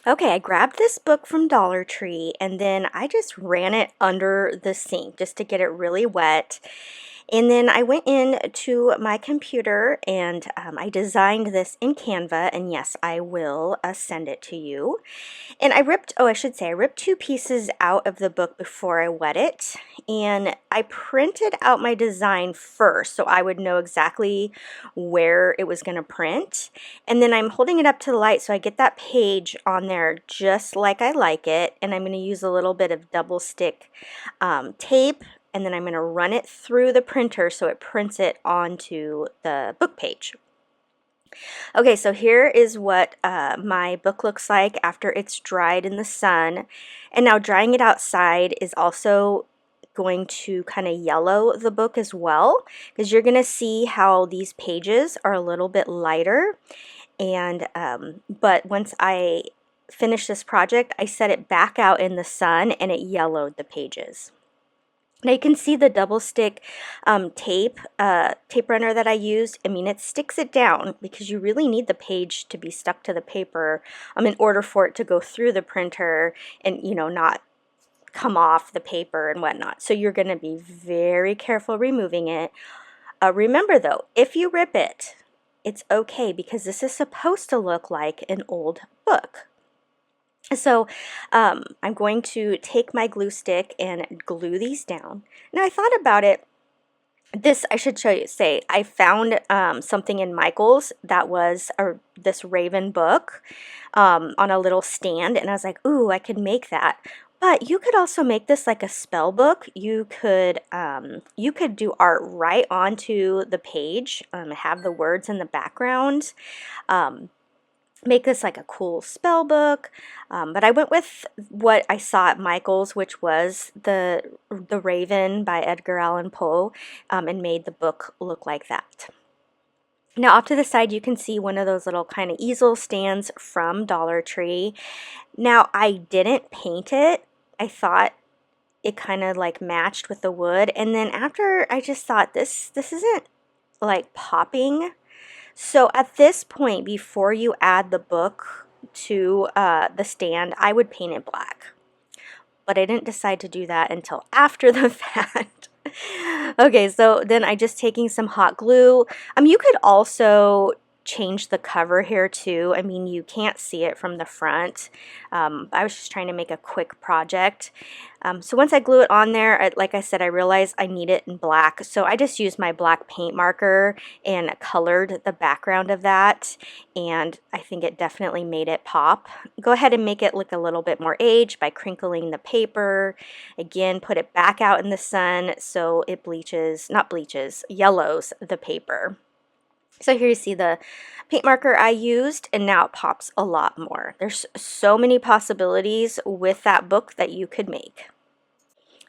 Okay, I grabbed this book from Dollar Tree and then I just ran it under the sink just to get it really wet. And then I went in to my computer and I designed this in Canva, and yes, I will send it to you. And I ripped, oh, I should say, I ripped two pieces out of the book before I wet it. And I printed out my design first so I would know exactly where it was going to print. And then I'm holding it up to the light so I get that page on there just like I like it. And I'm going to use a little bit of double stick tape. And then I'm going to run it through the printer so it prints it onto the book page. Okay, so here is what my book looks like after it's dried in the sun. And now drying it outside is also going to kind of yellow the book as well, because you're going to see how these pages are a little bit lighter. And but once I finish this project, I set it back out in the sun and it yellowed the pages. Now you can see the double stick tape runner that I used. I mean, it sticks it down because you really need the page to be stuck to the paper in order for it to go through the printer and, you know, not come off the paper and whatnot. So you're going to be very careful removing it. Remember though, if you rip it, it's okay because this is supposed to look like an old book. So I'm going to take my glue stick and glue these down. Now I thought about it. This, I should say, I found something in Michael's that was this Raven book on a little stand, and I was like, ooh, I could make that. But you could also make this like a spell book. You could do art right onto the page, have the words in the background. Make this like a cool spell book, but I went with what I saw at Michael's, which was the Raven by Edgar Allan Poe, and made the book look like that. Now off to the side you can see one of those little kind of easel stands from Dollar Tree. Now I didn't paint it. I thought it kind of like matched with the wood, and then after I just thought this isn't like popping. So at this point, before you add the book to the stand, I would paint it black. But I didn't decide to do that until after the fact. Okay, so then I just taking some hot glue. You could also change the cover here too. I mean, you can't see it from the front. I was just trying to make a quick project. So once I glue it on there, like I said, I realized I need it in black. So I just used my black paint marker and colored the background of that. And I think it definitely made it pop. Go ahead and make it look a little bit more aged by crinkling the paper. Again, put it back out in the sun so it yellows the paper. So here you see the paint marker I used, and now it pops a lot more. There's so many possibilities with that book that you could make.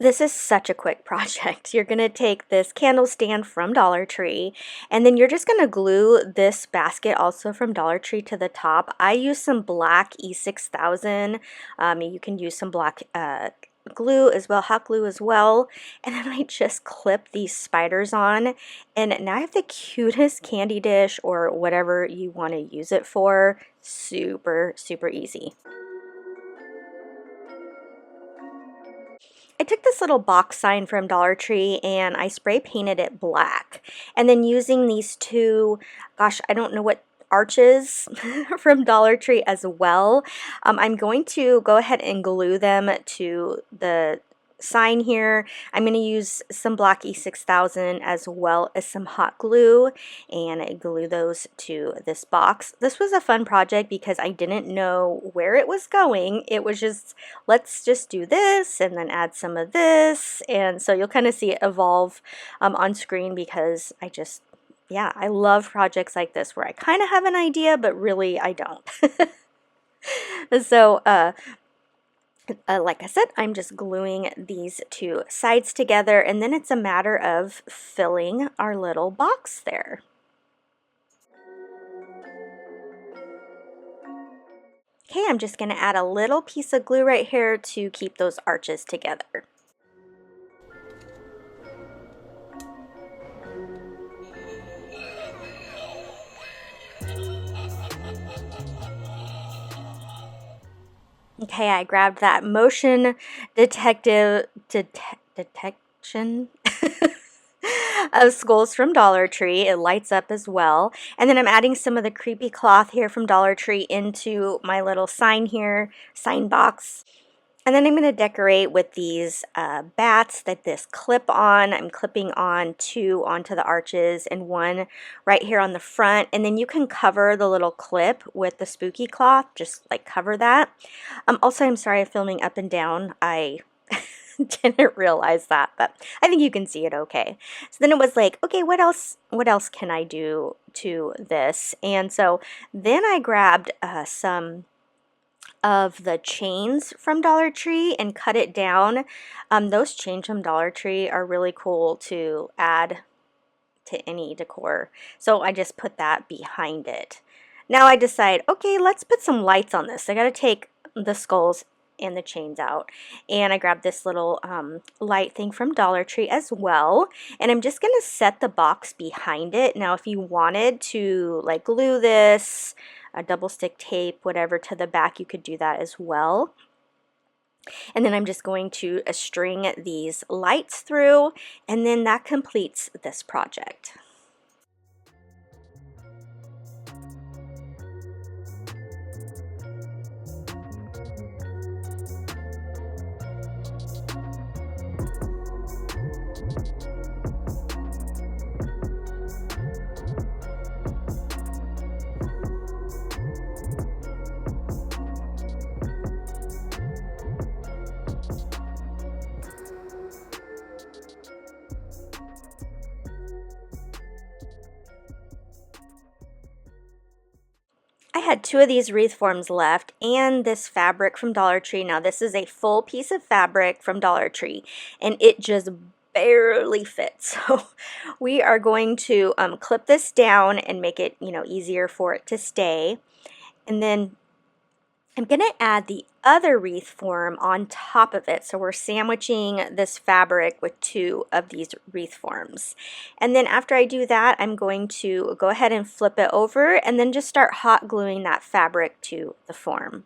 This is such a quick project. You're going to take this candle stand from Dollar Tree, and then you're just going to glue this basket also from Dollar Tree to the top. I use some black E6000. You can use some black glue as well, hot glue as well, and then I just clip these spiders on, and now I have the cutest candy dish or whatever you want to use it for. Super easy. I took this little box sign from Dollar Tree and I spray painted it black, and then using these two, gosh, I don't know what arches from Dollar Tree as well. I'm going to go ahead and glue them to the sign here. I'm going to use some black E6000 as well as some hot glue and glue those to this box. This was a fun project because I didn't know where it was going. It was just, let's just do this and then add some of this, and so you'll kind of see it evolve on screen because yeah, I love projects like this where I kind of have an idea, but really I don't. So, like I said, I'm just gluing these two sides together, and then it's a matter of filling our little box there. Okay, I'm just going to add a little piece of glue right here to keep those arches together. Okay, I grabbed that motion detection of skulls from Dollar Tree. It lights up as well. And then I'm adding some of the creepy cloth here from Dollar Tree into my little sign here, sign box. And then I'm going to decorate with these bats that this clip on. I'm clipping on 2 onto the arches and 1 right here on the front. And then you can cover the little clip with the spooky cloth, just like cover that. Also, I'm sorry I'm filming up and down. I didn't realize that, but I think you can see it okay. So then it was like, okay, what else can I do to this? And so then I grabbed some of the chains from Dollar Tree and cut it down. Those chains from Dollar Tree are really cool to add to any decor. So I just put that behind it. Now I decide, okay, let's put some lights on this. I got to take the skulls and the chains out. And I grabbed this little light thing from Dollar Tree as well. And I'm just going to set the box behind it. Now if you wanted to like glue this, double stick tape, whatever, to the back, you could do that as well. And then I'm just going to string these lights through, and then that completes this project. I had 2 of these wreath forms left and this fabric from Dollar Tree. Now this is a full piece of fabric from Dollar Tree and it just barely fits. So we are going to clip this down and make it, easier for it to stay. And then I'm going to add the other wreath form on top of it. So we're sandwiching this fabric with 2 of these wreath forms. And then after I do that, I'm going to go ahead and flip it over and then just start hot gluing that fabric to the form.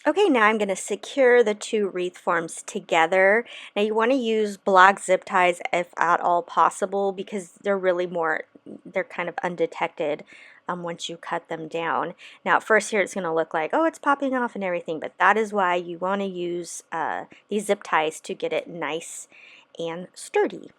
Okay, now I'm going to secure the 2 wreath forms together. Now you want to use black zip ties if at all possible because they're kind of undetected once you cut them down. Now at first here it's going to look like, oh, it's popping off and everything, but that is why you want to use these zip ties to get it nice and sturdy.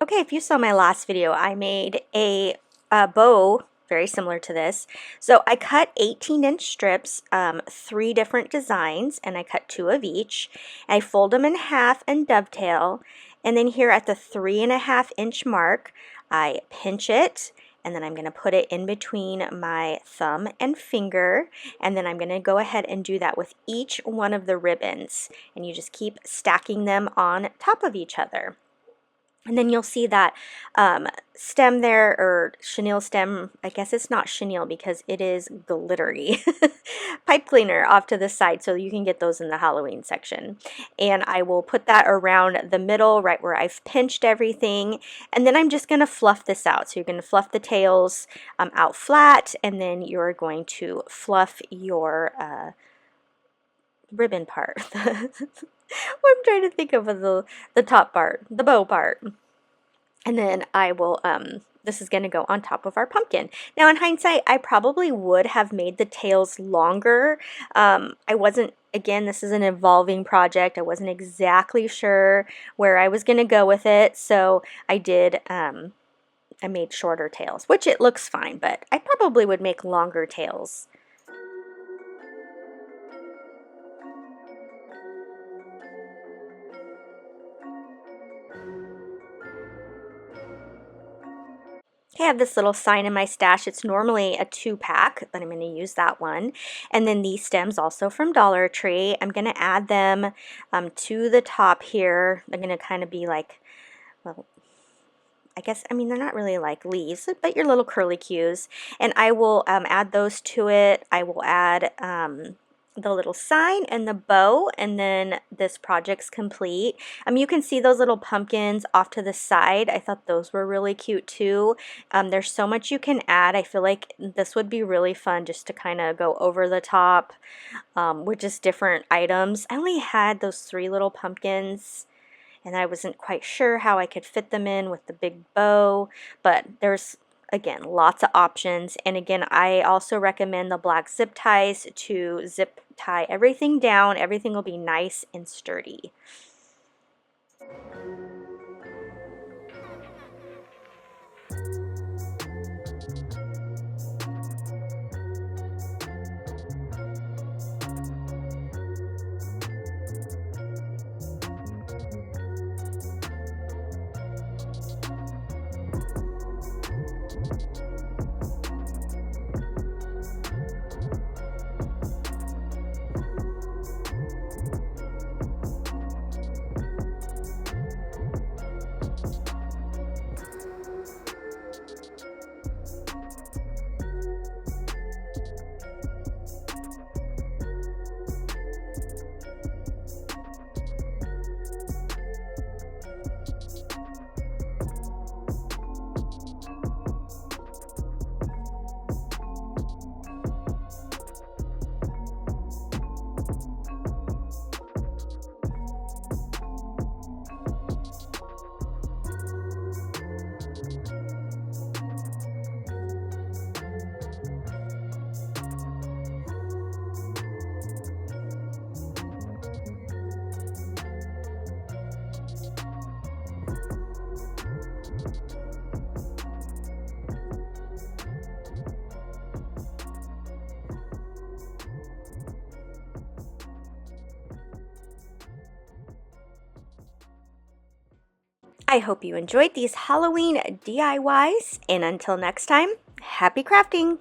Okay, if you saw my last video, I made a bow very similar to this. So I cut 18-inch strips, 3 different designs, and I cut 2 of each. I fold them in half and dovetail, and then here at the 3.5-inch mark, I pinch it, and then I'm going to put it in between my thumb and finger, and then I'm going to go ahead and do that with each one of the ribbons, and you just keep stacking them on top of each other. And then you'll see that stem there, or chenille stem. I guess it's not chenille because it is glittery. Pipe cleaner off to the side, so you can get those in the Halloween section. And I will put that around the middle, right where I've pinched everything. And then I'm just going to fluff this out. So you're going to fluff the tails out flat, and then you're going to fluff your ribbon part. I'm trying to think of the top part, the bow part. And then I will, this is going to go on top of our pumpkin. Now in hindsight, I probably would have made the tails longer. I wasn't, again, this is an evolving project. I wasn't exactly sure where I was going to go with it. So I did, I made shorter tails, which it looks fine, but I probably would make longer tails. I have this little sign in my stash. It's normally a 2-pack, but I'm going to use that one. And then these stems also from Dollar Tree. I'm going to add them to the top here. They're going to kind of be like, well, I guess, I mean, they're not really like leaves, but your little curly cues. And I will add those to it. I will add the little sign and the bow, and then this project's complete. You can see those little pumpkins off to the side. I thought those were really cute too. There's so much you can add. I feel like this would be really fun just to kind of go over the top with just different items. I only had those 3 little pumpkins, and I wasn't quite sure how I could fit them in with the big bow, but there's, again, lots of options. And again, I also recommend the black zip ties to zip tie everything down. Everything will be nice and sturdy. I hope you enjoyed these Halloween DIYs, and until next time, happy crafting!